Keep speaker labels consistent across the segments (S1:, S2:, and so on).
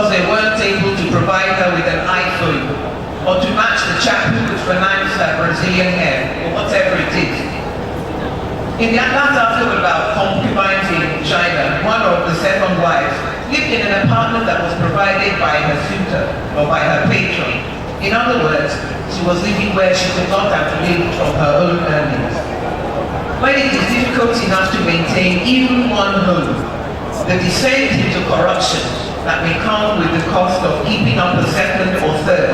S1: because they weren't able to provide her with an iPhone or to match the chap who could finance her Brazilian hair or whatever it is. In that article about concubines in China, one of the second wives lived in an apartment that was provided by her suitor or by her patron. In other words, she was living where she could not have lived from her own earnings. When it is difficult enough to maintain even one home, the descent into corruption that may come with the cost of keeping up a second or third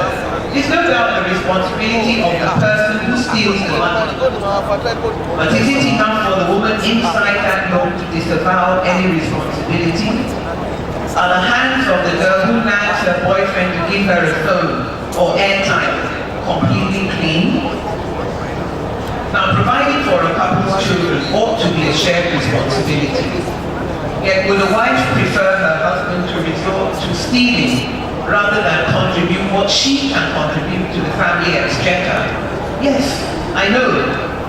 S1: is no doubt the responsibility of the person who steals the money. But is it enough for the woman inside that home to disavow any responsibility? Are the hands of the girl who nags her boyfriend to give her a phone or airtime completely clean? Now, providing for a couple's children ought to be a shared responsibility. Yet would a wife prefer her husband to resort to stealing rather than contribute what she can contribute to the family exchequer? Yes, I know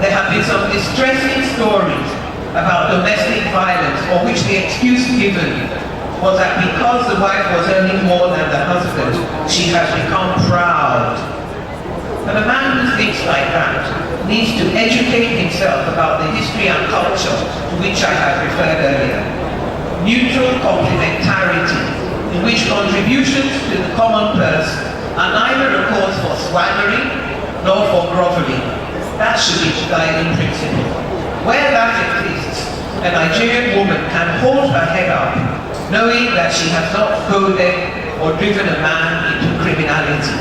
S1: there have been some distressing stories about domestic violence for which the excuse given was that because the wife was earning more than the husband, she has become proud. And a man who thinks like that needs to educate himself about the history and culture to which I have referred earlier. Mutual complementarity, in which contributions to the common purse are neither a cause for swaggering nor for groveling. That should be the guiding principle. Where that exists, a Nigerian woman can hold her head up, knowing that she has not goaded or driven a man into criminality.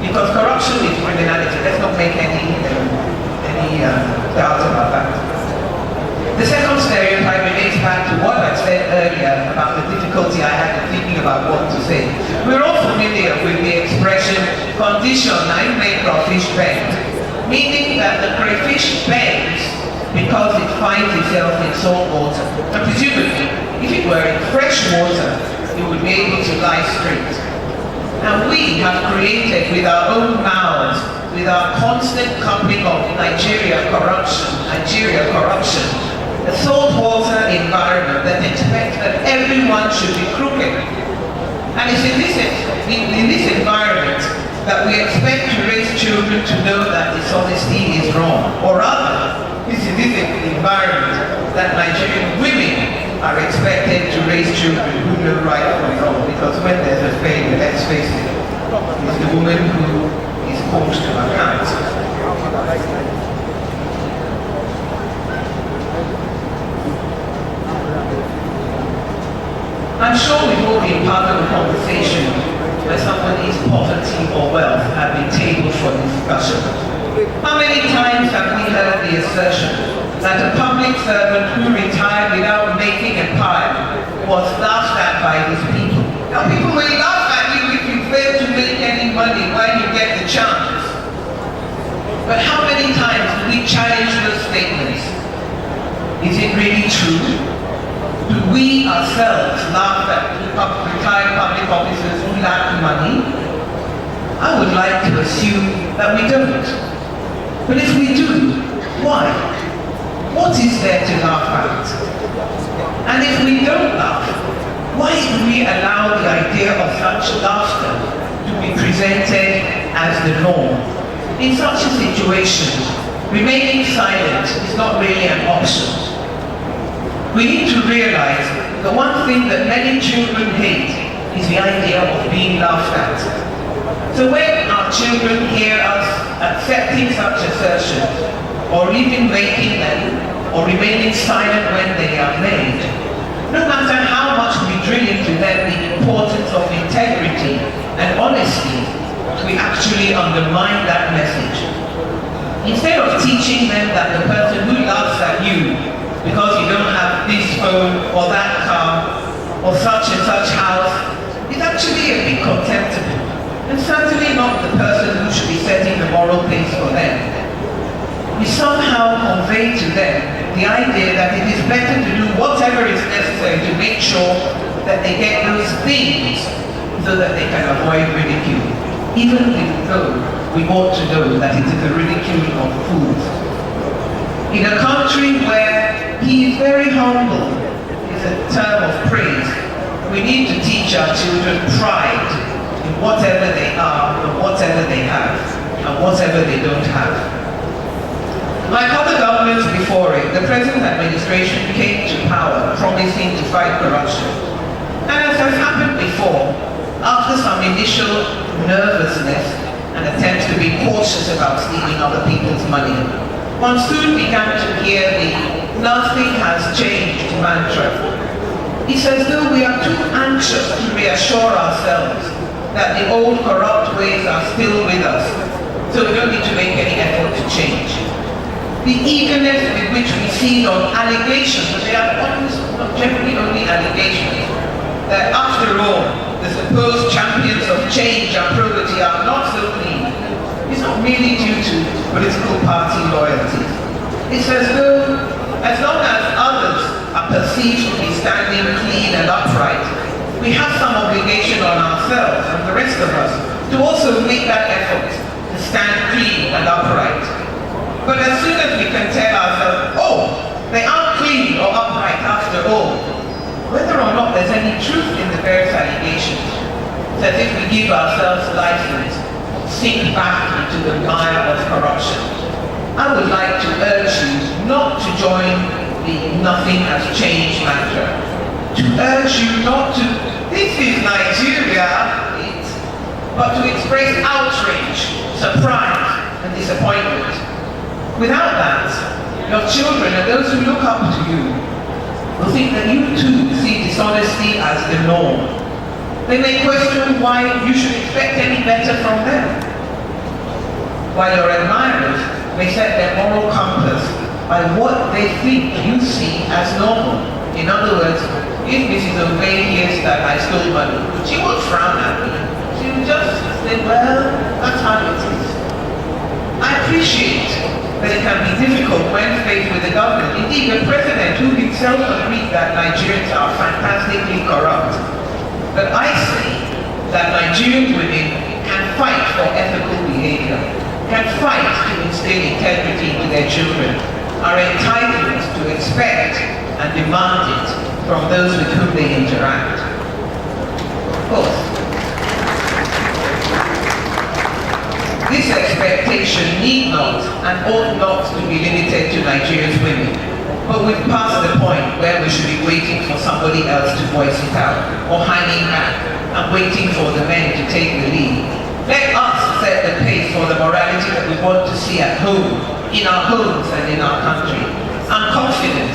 S1: Because corruption is criminality. Let's not make any doubt about that. The second stereotype relates back to what I said earlier about the difficulty I had in thinking about what to say. We're all familiar with the expression, condition I make fish bend, meaning that the crayfish bends because it finds itself in salt water. And presumably, if it were in fresh water, it would be able to lie straight. Now we have created with our own mouths, with our constant coupling of Nigeria corruption, a saltwater environment that expects that everyone should be crooked. And it's in this environment that we expect to raise children to know that dishonesty is wrong. Or rather, it's in this environment that Nigerian women are expected to raise children who know right from wrong. Because when there's a failure, let's face it, it's the woman who is called to account. I'm sure we've all been part of a conversation where somebody's poverty or wealth have been tabled for discussion. How many times have we heard the assertion that a public servant who retired without making a pile was laughed at by his people? Now people will laugh at you if you fail to make any money when you get the chance. But how many times do we challenge those statements? Is it really true? Do we ourselves laugh at retired public officers who lack money? I would like to assume that we don't. But if we do, why? What is there to laugh at? And if we don't laugh, why do we allow the idea of such laughter to be presented as the norm? In such a situation, remaining silent is not really an option. We need to realize the one thing that many children hate is the idea of being laughed at. So when our children hear us accepting such assertions, or even making them, or remaining silent when they are made, no matter how much we drill into them the importance of integrity and honesty, we actually undermine that message. Instead of teaching them that the person who laughs at you because you don't have this phone or that car or such and such house is actually a bit contemptible, and certainly not the person who should be setting the moral pace for them. We somehow convey to them the idea that it is better to do whatever is necessary to make sure that they get those things so that they can avoid ridicule, even though we ought to know that it is a ridicule of fools. In a country where he is very humble is a term of praise, We need to teach our children pride in whatever they are and whatever they have and whatever they don't have. Like other governments before it, the present administration came to power promising to fight corruption. And as has happened before, after some initial nervousness and attempts to be cautious about stealing other people's money, one soon began to hear the "nothing has changed" mantra. It's as though we are too anxious to reassure ourselves that the old corrupt ways are still with us, so we don't need to make any effort to change. The eagerness with which we feed on allegations, and they are generally only allegations, that after all, the supposed champions of change and probity are not so clean, is not merely due to political party loyalties. It's as though, as long as others are perceived to be standing clean and upright, we have some obligation on ourselves and the rest of us to also make that effort to stand clean and upright. But as soon as we can tell ourselves, oh, they aren't clean or upright after all, whether or not there's any truth in the various allegations, it's as if we give ourselves license to sink back into the mire of corruption. I would like to urge you not to join the "nothing has changed" mantra. To urge you not to, this is Nigeria, but to express outrage, surprise, and disappointment. Without that, your children and those who look up to you will think that you too see dishonesty as the norm. They may question why you should expect any better from them, while your admirers may set their moral compass by what they think you see as normal. In other words, if Mrs. Obey hears that I stole money, she won't frown at me. She will just say, well, that's how it is. I appreciate that it can be difficult when faced with the government. Indeed, the president, who himself agreed that Nigerians are fantastically corrupt. But I say that Nigerian women can fight for ethical behavior, can fight to instill integrity into their children, are entitled to expect and demand it from those with whom they interact. Fourth, this expectation need not and ought not to be limited to Nigeria's women, but we've passed the point where we should be waiting for somebody else to voice it out, or hanging back and waiting for the men to take the lead. Let us set the pace for the morality that we want to see at home, in our homes and in our country. I'm confident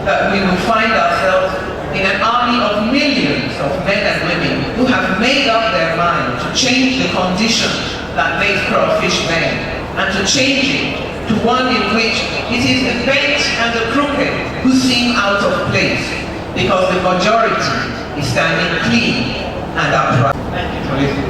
S1: that we will find ourselves in an army of millions of men and women who have made up their mind to change the conditions that makes crawfish men, and to change it to one in which it is the bent and the crooked who seem out of place, because the majority is standing clean and upright. Thank you for listening.